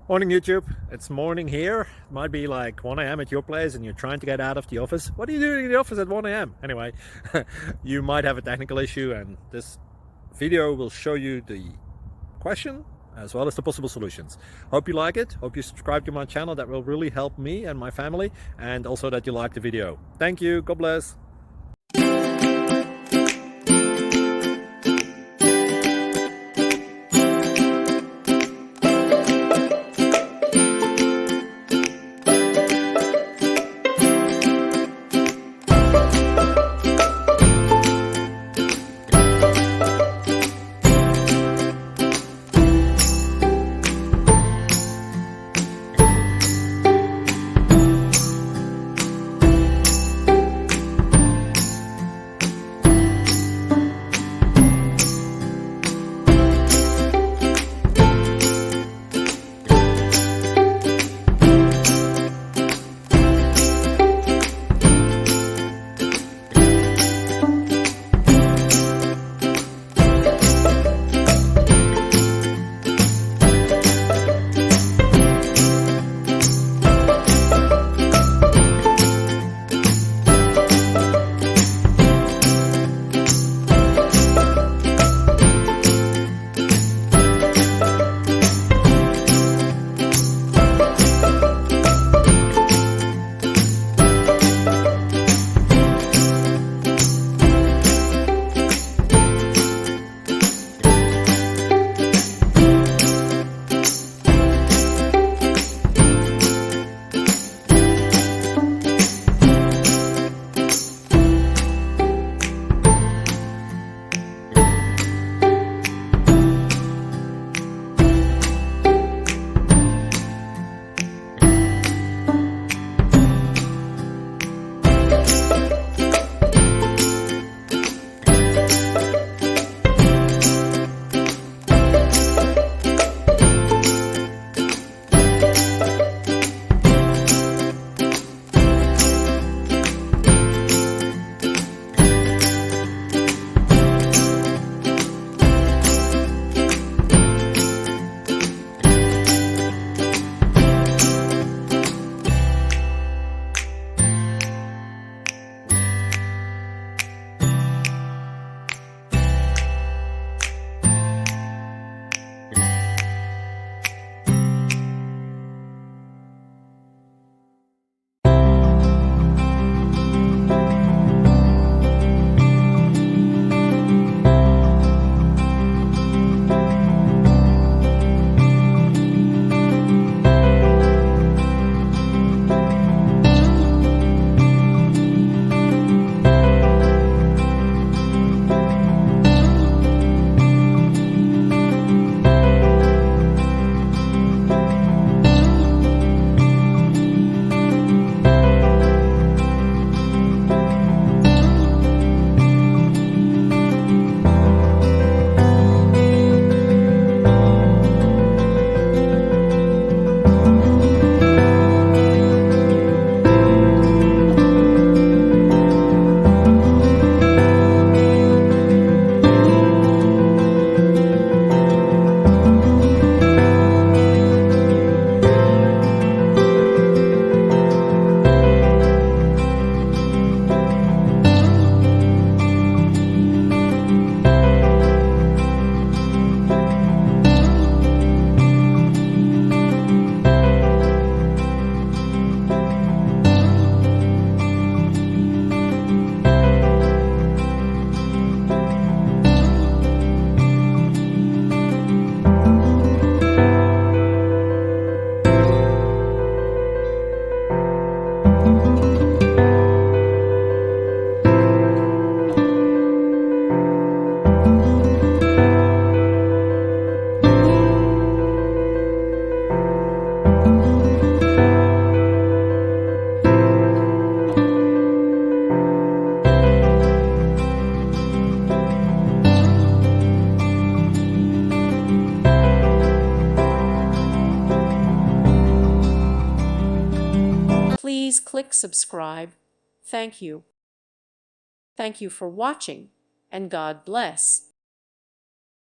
Morning YouTube, it's morning here. It might be like 1 a.m. at your place and you're trying to get out of the office. What are you doing in the office at 1 a.m.? Anyway, you might have a technical issue and this video will show you the question as well as the possible solutions. Hope you like it, hope you subscribe to my channel. That will really help me and my family, and also that you like the video. Thank you, God bless. Please click subscribe. Thank you. Thank you for watching, and God bless.